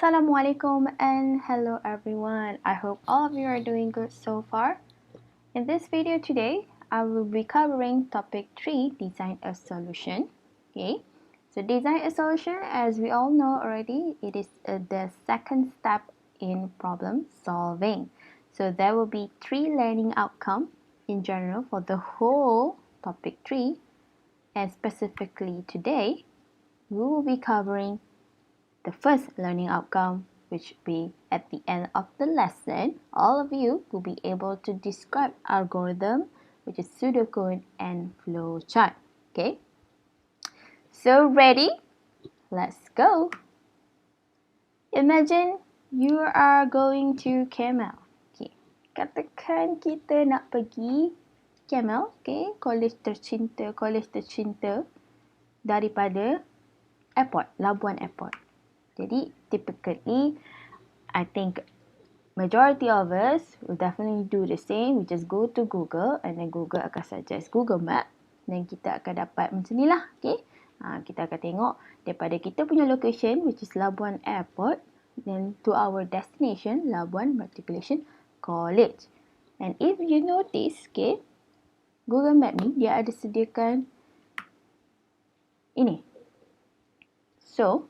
Assalamualaikum and hello everyone. I hope all of you are doing good so far. In this video today, I will be covering topic 3, design a solution. Okay, so design a solution, as we all know already, it is the second step in problem solving. So there will be 3 learning outcomes in general for the whole topic 3, and specifically today, we will be covering the first learning outcome, which will be at the end of the lesson, all of you will be able to describe algorithm, which is pseudocode and flowchart. Okay, so ready? Let's go. Imagine you are going to Camel. Okay, katakan kita nak pergi Camel, okay, college tercinta daripada airport, Labuan Airport. Jadi, typically, I think majority of us will definitely do the same. We just go to Google and then Google akan suggest Google Map. Dan kita akan dapat macam ni lah. Okay? Kita akan tengok daripada kita punya location, which is Labuan Airport, then to our destination, Labuan Matriculation College. And if you notice, okay, Google Map ni, dia ada sediakan ini. So,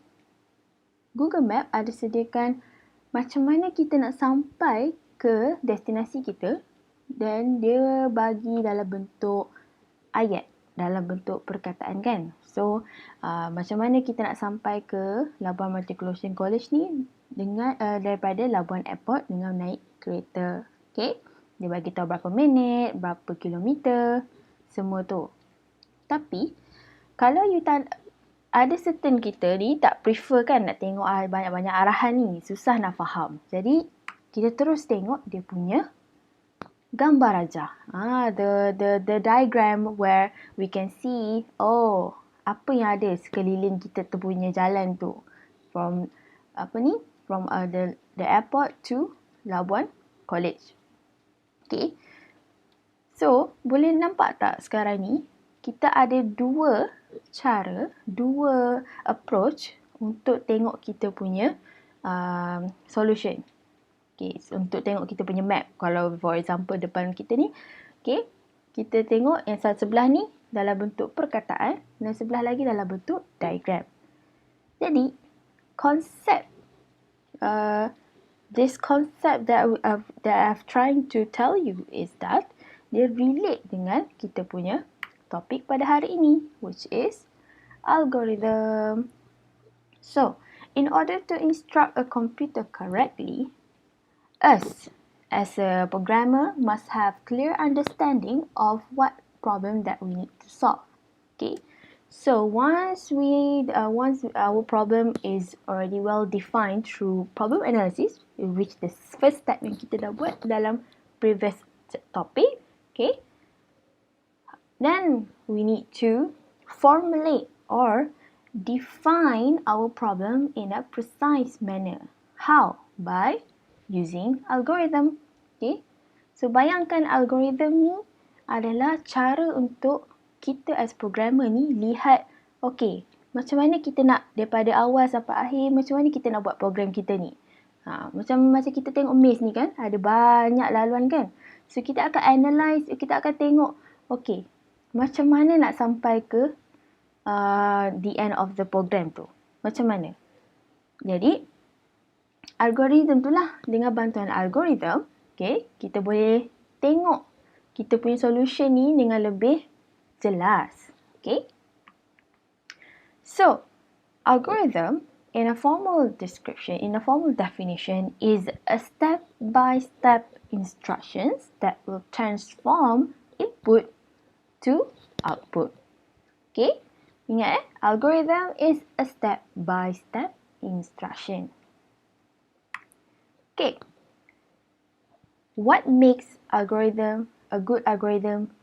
Google Map ada sediakan macam mana kita nak sampai ke destinasi kita, dan dia bagi dalam bentuk ayat, dalam bentuk perkataan kan. So, macam mana kita nak sampai ke Labuan Matriculation College ni dengan daripada Labuan Airport dengan naik kereta. Okay? Dia bagi tahu berapa minit, berapa kilometer, semua tu. Tapi, kalau you ada certain kita ni tak prefer kan nak tengok banyak-banyak arahan ni. Susah nak faham. Jadi, kita terus tengok dia punya gambar aja. The diagram where we can see, apa yang ada sekeliling kita tu punya jalan tu. From, the airport to Labuan College. Okay. So, boleh nampak tak sekarang ni, kita ada dua approach untuk tengok kita punya solution. Okay, untuk tengok kita punya map. Kalau for example depan kita ni, okay, kita tengok yang sebelah ni dalam bentuk perkataan dan sebelah lagi dalam bentuk diagram. Jadi, this concept that I've trying to tell you is that dia relate dengan kita punya topik pada hari ini, which is algorithm. So, in order to instruct a computer correctly, us as a programmer must have clear understanding of what problem that we need to solve. Okay, so once our problem is already well defined through problem analysis, which the first step yang kita dah buat dalam previous topic, okay, then we need to formulate or define our problem in a precise manner. How? By using algorithm. Okay. So, bayangkan algorithm ni adalah cara untuk kita as programmer ni lihat, okay, macam mana kita nak daripada awal sampai akhir, macam mana kita nak buat program kita ni. Macam kita tengok maze ni kan, ada banyak laluan kan. So, kita akan analyse, kita akan tengok, okay, macam mana nak sampai ke the end of the program tu? Macam mana? Jadi, algorithm tu lah. Dengan bantuan algorithm, okay, kita boleh tengok kita punya solution ni dengan lebih jelas. Okay? So, algorithm in a formal description, in a formal definition, is a step-by-step instructions that will transform input to output. Okay? Ingat algorithm is a step-by-step instruction. Okay. What makes a good algorithm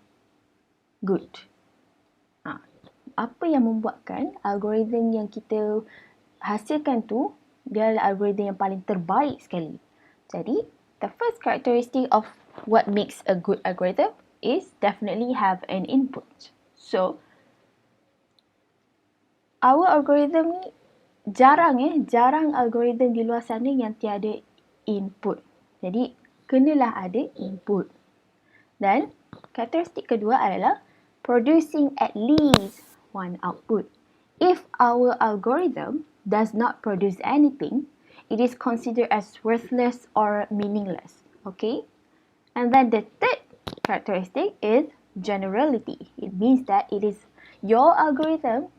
good? Apa yang membuatkan algorithm yang kita hasilkan tu, dia adalah algorithm yang paling terbaik sekali. Jadi, the first characteristic of what makes a good algorithm is definitely have an input. So, our algorithm ni jarang algoritma di luar sana yang tiada input. Jadi, kenalah ada input. Dan karakteristik kedua adalah producing at least one output. If our algorithm does not produce anything, it is considered as worthless or meaningless. Okay? And then the third characteristic is generality. It means that your algorithm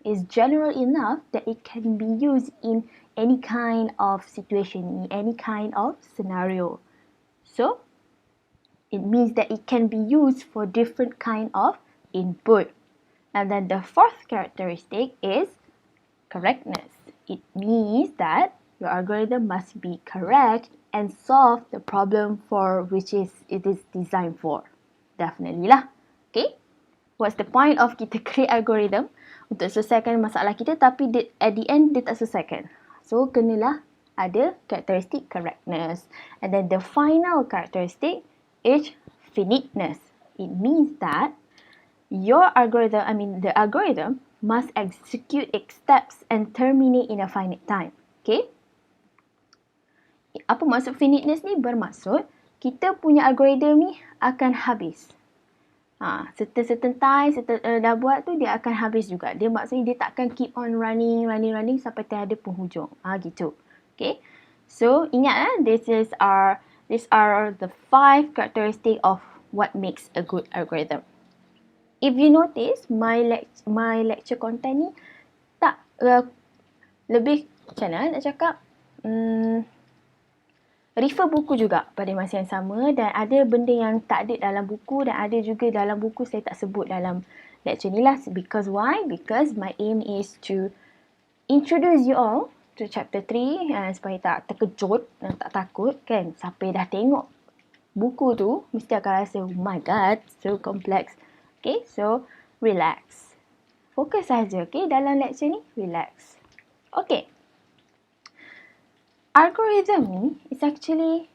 is general enough that it can be used in any kind of situation, in any kind of scenario. So, it means that it can be used for different kind of input. And then the fourth characteristic is correctness. It means that your algorithm must be correct and solve the problem for which it is designed for. Definitely lah. Okay? What's the point of kita create algorithm? Untuk selesaikan masalah kita, tapi at the end dia tak selesaikan. So, kenalah ada karakteristik correctness. And then the final characteristic is finiteness. It means that the algorithm must execute its steps and terminate in a finite time. Okay? Apa maksud finiteness ni? Bermaksud kita punya algorithm ni akan habis. Certain time, dah buat tu dia akan habis juga. Dia maksudnya dia takkan keep on running sampai tiada penghujung. Gitu. Okay? So, ingat these are the 5 characteristics of what makes a good algorithm. If you notice, my lecture content ni tak lebih macam mana nak cakap, refer buku juga pada masa yang sama, dan ada benda yang tak ada dalam buku dan ada juga dalam buku saya tak sebut dalam lecture ni lah. Because why? Because my aim is to introduce you all to chapter 3 supaya tak terkejut dan tak takut kan. Siapa dah tengok buku tu mesti akan rasa, oh my god, so complex. Okay, so relax. Fokus saja, okay, dalam lecture ni, relax. Okay. Algorithm ni is actually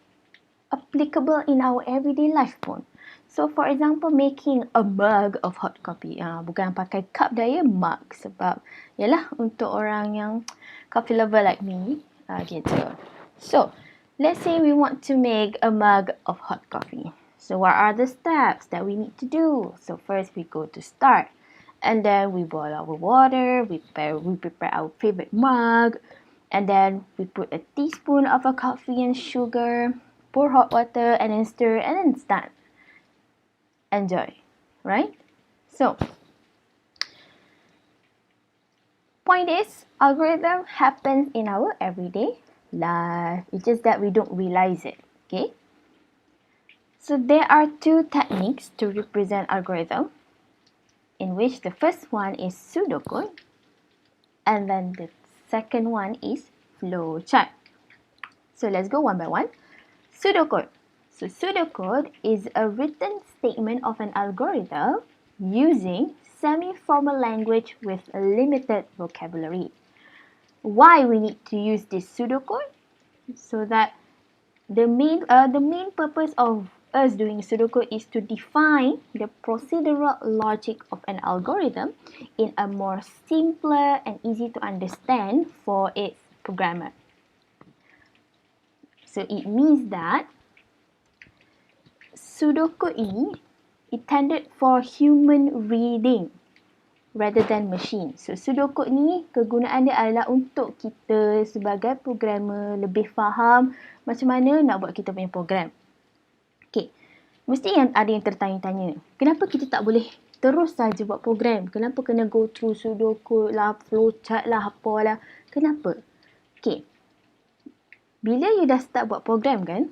applicable in our everyday life pun. So, for example, making a mug of hot coffee. Bukan pakai cup dah, mug. Sebab, yalah, untuk orang yang coffee lover like me. Gitu. So, let's say we want to make a mug of hot coffee. So, what are the steps that we need to do? So, first we go to start. And then we boil our water. We prepare our favorite mug. And then we put a teaspoon of a coffee and sugar. Pour hot water and then stir and then it's done. Enjoy, right? So, point is, algorithm happens in our everyday life. It's just that we don't realize it, okay? So, there are 2 techniques to represent algorithm, in which the first one is pseudocode, and then the second one is flowchart. So, let's go one by one. Pseudocode. So, pseudocode is a written statement of an algorithm using semi-formal language with a limited vocabulary. Why we need to use this pseudocode? So that the main purpose of us doing pseudocode is to define the procedural logic of an algorithm in a more simpler and easy to understand for its programmer. So, it means that pseudocode ini intended for human reading rather than machine. So, pseudocode ni kegunaan dia adalah untuk kita sebagai programmer lebih faham macam mana nak buat kita punya program. Okay. Mesti ada yang tertanya-tanya, kenapa kita tak boleh terus saja buat program? Kenapa kena go through pseudocode lah, flowchart lah, apalah? Kenapa? Okay. Bila you dah start buat program kan,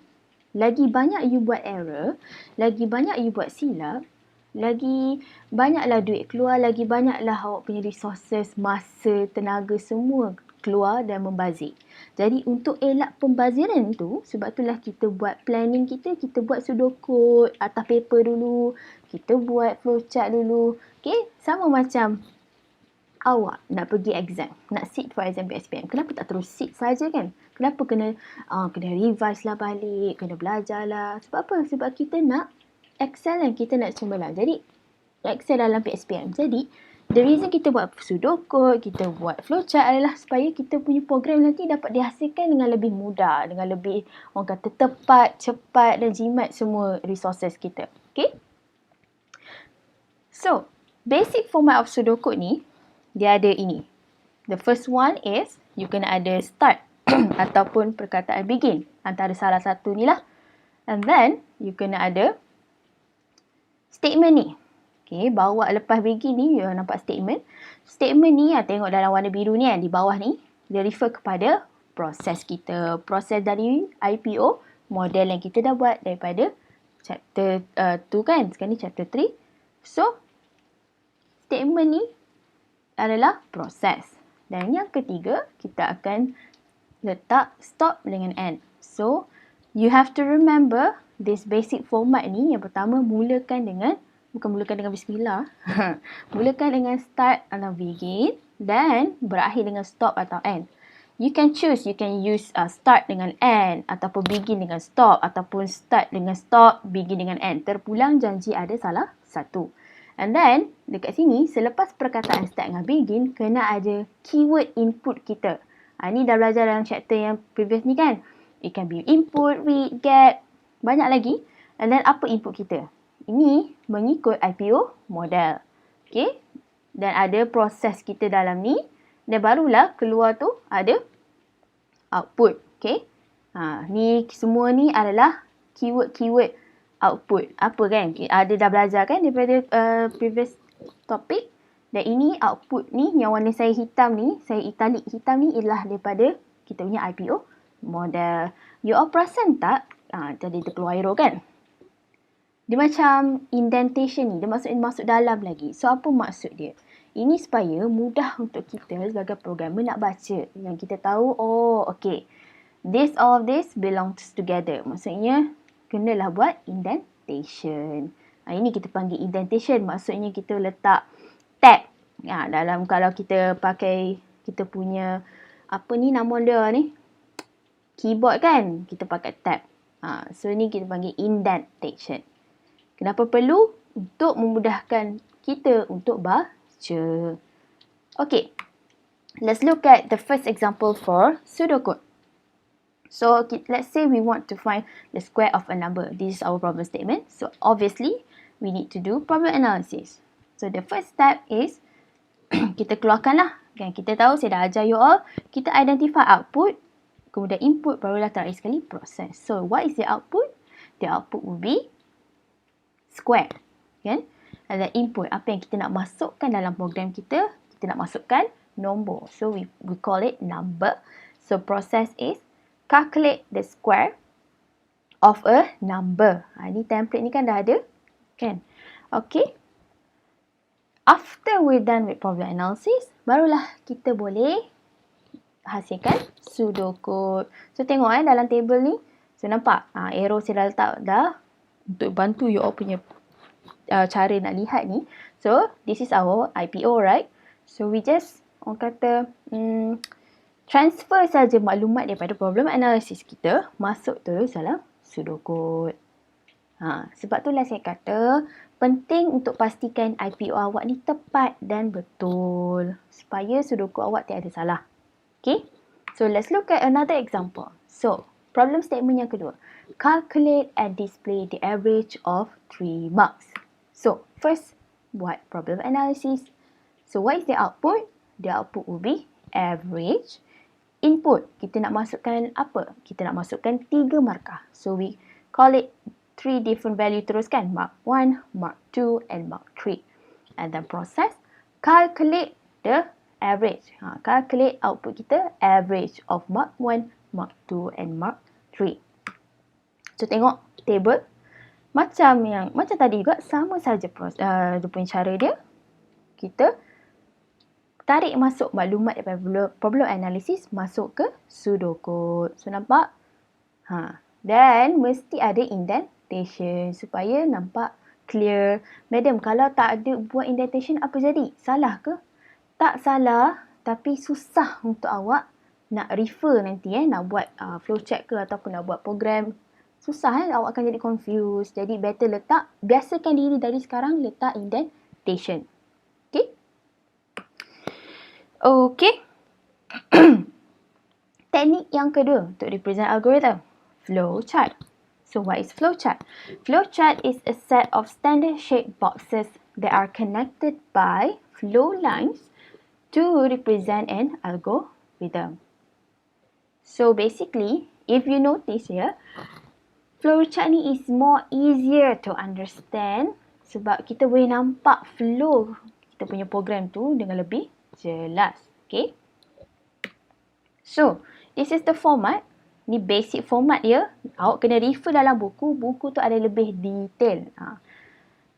lagi banyak you buat error, lagi banyak you buat silap, lagi banyaklah duit keluar, lagi banyaklah awak punya resources, masa, tenaga semua keluar dan membazir. Jadi untuk elak pembaziran tu, sebab itulah kita buat planning kita buat pseudocode atas paper dulu, kita buat flowchart dulu. Okay, sama macam awak nak pergi exam, nak sit for exam PSPM. Kenapa tak terus sit saja kan? Kenapa kena revise lah balik, kena belajar lah. Sebab apa? Sebab kita nak excel dan kita nak cemerlang. Jadi, excel dalam PSPM. Jadi, The reason kita buat pseudocode, kita buat flowchart adalah supaya kita punya program nanti dapat dihasilkan dengan lebih mudah, dengan lebih orang kata tepat, cepat dan jimat semua resources kita. Okay? So, basic format of pseudocode ni, dia ada ini. The first one is, you kena ada start ataupun perkataan begin. Antara salah satu ni lah. And then, you kena ada statement ni. Okay, bawa lepas begin ni, you nampak statement. Statement ni, tengok dalam warna biru ni di bawah ni, dia refer kepada proses kita. Proses dari IPO, model yang kita dah buat daripada chapter 2 kan. Sekarang ni chapter 3. So, statement ni adalah proses. Dan yang ketiga, kita akan letak stop dengan end. So, you have to remember this basic format ni. Yang pertama, mulakan dengan bismillah. Mulakan dengan start atau begin dan berakhir dengan stop atau end. You can choose, you can use start dengan end ataupun begin dengan stop ataupun start dengan stop, begin dengan end. Terpulang janji ada salah satu. And then, dekat sini, selepas perkataan start dengan begin, kena ada keyword input kita. Ni dah belajar dalam chapter yang previous ni kan. It can be input, read, get, banyak lagi. And then, apa input kita? Ini mengikut IPO model. Okay. Dan ada proses kita dalam ni. Dan barulah keluar tu ada output. Okay. Ni semua ni adalah keyword-keyword output. Apa kan? Ada dah belajar kan daripada previous topic. Dan ini output ni yang warna saya hitam ni, saya italic hitam ni ialah daripada kita punya IPO model. You all perasan tak? Jadi dia keluar arrow kan? Dia macam indentation ni, dia masuk dalam lagi. So, apa maksud dia? Ini supaya mudah untuk kita sebagai programmer nak baca. Yang kita tahu, oh, okay. All of this belongs together. Maksudnya, kenalah buat indentation. Ini kita panggil indentation. Maksudnya, kita letak tab. Dalam kalau kita pakai, kita punya, apa ni nama dia ni? Keyboard kan? Kita pakai tab. So, ni kita panggil indentation. Kenapa perlu? Untuk memudahkan kita untuk baca. Okay. Let's look at the first example for pseudocode. So, let's say we want to find the square of a number. This is our problem statement. So, obviously, we need to do problem analysis. So, the first step is, kita keluarkanlah. Kan? Kita tahu, saya dah ajar you all. Kita identify output. Kemudian input, barulah terakhir sekali proses. So, what is the output? The output will be square, kan? Ada input, apa yang kita nak masukkan dalam program kita nak masukkan nombor. So, we call it number. So, process is calculate the square of a number. Ini template ni kan dah ada, kan? Okay. After we're done with problem analysis, barulah kita boleh hasilkan pseudocode. So, tengok dalam table ni. So, nampak? Arrow saya dah letak dah. Untuk bantu you all punya cara nak lihat ni. So, this is our IPO, right? So, we just, orang kata, transfer saja maklumat daripada problem analysis kita masuk terus dalam pseudocode. Sebab itulah saya kata, penting untuk pastikan IPO awak ni tepat dan betul. Supaya pseudocode awak tiada salah. Okay? So, let's look at another example. So, problem statement yang kedua. Calculate and display the average of 3 marks. So, first, buat problem analysis. So, what is the output? The output will be average. Input, kita nak masukkan apa? Kita nak masukkan 3 markah. So, we call it 3 different value terus kan? Mark 1, mark 2, and mark 3. And then process, calculate the average. Calculate output kita, average of mark 1, mark 2, and mark 3. So, tengok table. Macam tadi juga, sama saja dia punya cara dia. Kita tarik masuk maklumat daripada problem analysis masuk ke pseudocode. So, nampak? Dan mesti ada indentation supaya nampak clear. Madam, kalau tak ada buat indentation, apa jadi? Salah ke? Tak salah, tapi susah untuk awak nak refer nanti nak buat flowchart ke ataupun nak buat program. Susah awak akan jadi confused. Jadi better biasakan diri dari sekarang letak indentation. Okay? Okay. Teknik yang kedua untuk represent algorithm, flowchart. So what is flowchart? Flowchart is a set of standard shaped boxes that are connected by flow lines to represent an algorithm. So basically, if you notice here, flowchart ni is more easier to understand sebab kita boleh nampak flow kita punya program tu dengan lebih jelas. Okay. So, this is the format. Ni basic format dia. Awak kena refer dalam buku. Buku tu ada lebih detail.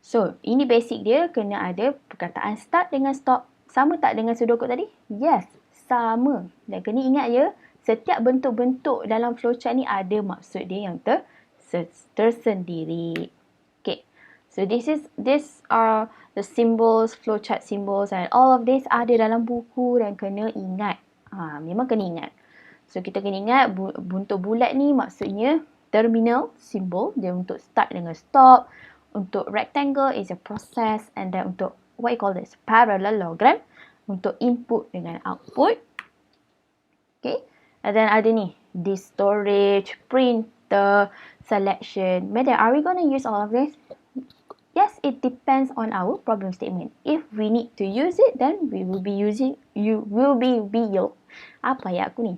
So, ini basic dia. Kena ada perkataan start dengan stop. Sama tak dengan pseudocode tadi? Yes, sama. Dan kena ingat ya, setiap bentuk-bentuk dalam flowchart ni ada maksud dia yang tersendiri. Okay. So, these are the symbols, flowchart symbols, and all of this ada dalam buku dan kena ingat. Memang kena ingat. So, kita kena ingat bentuk bulat ni maksudnya terminal symbol. Dia untuk start dengan stop. Untuk rectangle is a process. And then untuk what you call this? Parallelogram. Untuk input dengan output. Okay. And then ada ni. Disk storage, printer, selection. Madam, are we going to use all of this? Yes, it depends on our problem statement. If we need to use it, then we will be using, apa ya aku ni?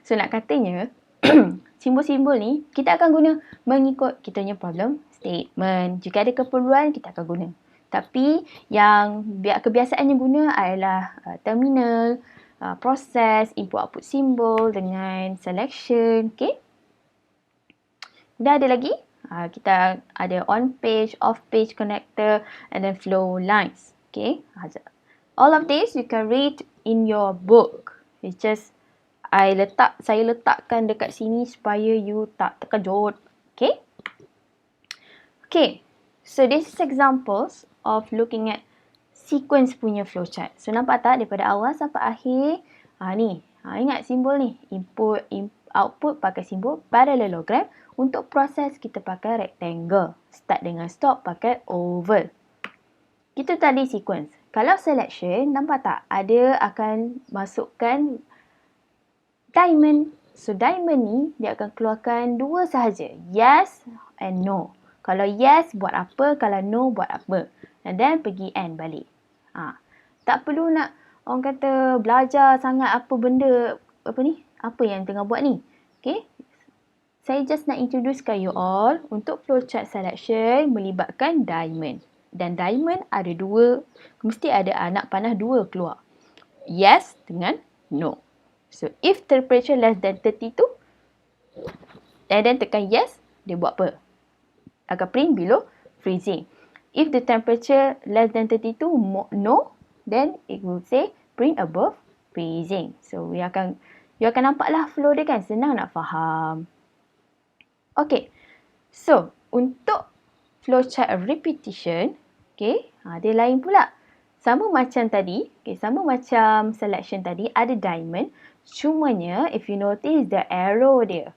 So, nak katanya, simbol-simbol ni, kita akan guna mengikut kita punya problem statement. Jika ada keperluan, kita akan guna. Tapi, yang kebiasaannya guna adalah terminal, proses, input-output simbol dengan selection. Okay? Dah ada lagi? Kita ada on page, off page connector, and then flow lines. Okay. All of this you can read in your book. It's just saya letakkan dekat sini supaya you tak terkejut. Okay. Okay. So this is examples of looking at sequence punya flowchart. So nampak tak daripada awal sampai akhir? Ni. Ingat simbol ni. Input, output pakai simbol parallelogram. Untuk proses kita pakai rectangle. Start dengan stop pakai oval. Itu tadi sequence. Kalau selection, nampak tak? Ada akan masukkan diamond. So diamond ni dia akan keluarkan dua sahaja. Yes and no. Kalau yes buat apa, kalau no buat apa. And then pergi and balik. Tak perlu nak orang kata belajar sangat apa benda, apa yang tengah buat ni. Okay. Saya just nak introducekan you all untuk flowchart selection melibatkan diamond. Dan diamond ada dua, mesti ada anak panah dua keluar. Yes dengan no. So, if temperature less than 32, and then tekan yes, dia buat apa? Akan print below freezing. If the temperature less than 32, no, then it will say print above freezing. So, you akan nampaklah flow dia kan, senang nak faham. Okay, so untuk flowchart repetition, okay, dia lain pula. Sama macam tadi, okay, sama macam selection tadi, ada diamond. Cumanya, if you notice the arrow dia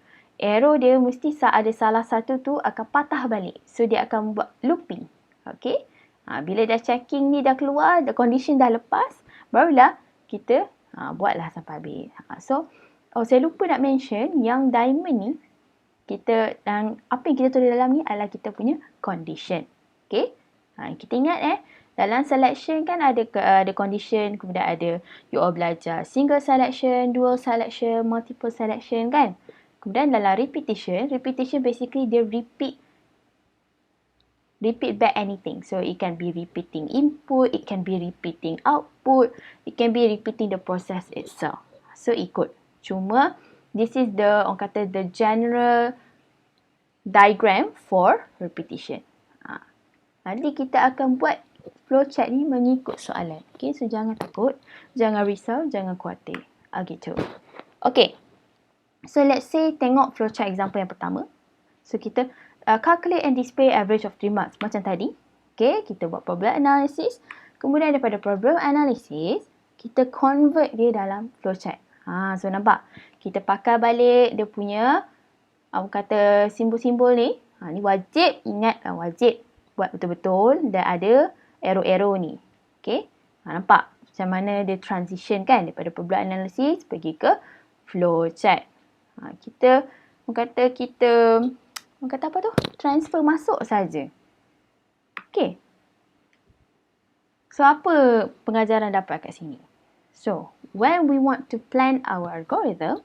mesti ada salah satu tu akan patah balik. So, dia akan buat looping. Okay, bila dah checking ni dah keluar, the condition dah lepas, barulah kita buatlah sampai habis. So, saya lupa nak mention yang diamond ni, apa yang kita tulis dalam ni adalah kita punya condition. Okay. Kita ingat dalam selection kan ada condition, kemudian ada you all belajar single selection, dual selection, multiple selection kan. Kemudian dalam repetition basically dia repeat back anything. So it can be repeating input, it can be repeating output, it can be repeating the process itself. So ikut. Cuma this is the general diagram for repetition. Nanti kita akan buat flowchart ni mengikut soalan. Okay, so jangan takut, jangan risau, jangan khawatir. Gitu. Okay, so let's say tengok flowchart example yang pertama. So kita calculate and display average of 3 marks macam tadi. Okay, kita buat problem analysis. Kemudian daripada problem analysis, kita convert dia dalam flowchart. So nampak? Kita pakai balik dia punya simbol-simbol ni. Ni wajib, ingat wajib buat betul-betul dan ada arrow-arrow ni. Okay? Nampak? Macam mana dia transition kan daripada problem analysis pergi ke flowchart. Kita apa tu? Transfer masuk saja. Okay. So, apa pengajaran dapat kat sini? So, when we want to plan our algorithm,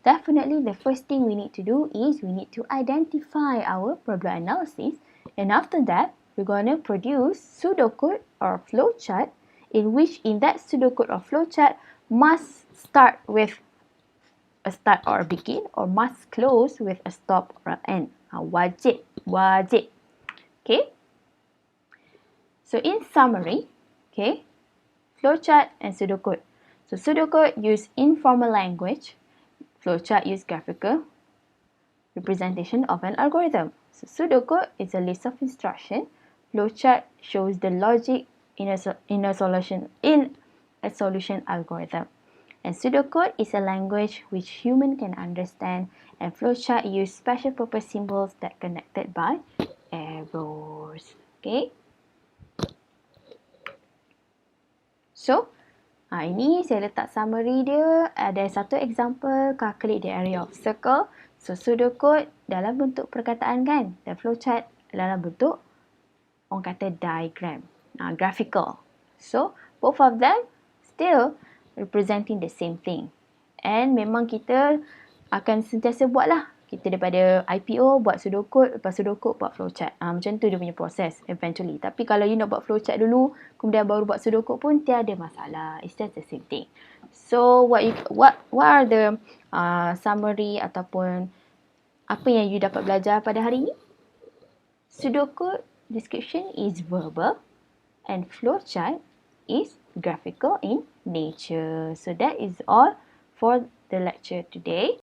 definitely the first thing we need to do is we need to identify our problem analysis, and after that, we're going to produce pseudocode or flowchart in that pseudocode or flowchart must start with a start or a begin or must close with a stop or an end. Wajib. Okay. So in summary, okay, flowchart and pseudocode. So pseudocode use informal language. Flowchart use graphical representation of an algorithm. So pseudocode is a list of instruction. Flowchart shows the logic in a solution algorithm. And pseudocode is a language which human can understand, and flowchart use special purpose symbols that connected by arrows. Okay. So, ini saya letak summary dia. Ada satu example, calculate the area of circle. So, pseudocode dalam bentuk perkataan kan. Dan flowchart dalam bentuk, orang kata diagram, graphical. So, both of them still representing the same thing. And memang kita akan sentiasa buat lah. Kita daripada IPO buat pseudocode, lepas pseudocode buat flowchart. Macam tu dia punya proses eventually. Tapi kalau you nak buat flowchart dulu, kemudian baru buat pseudocode pun tiada masalah. It's just the same thing. So what are the summary ataupun apa yang you dapat belajar pada hari ini? Pseudocode description is verbal and flowchart is graphical in nature. So that is all for the lecture today.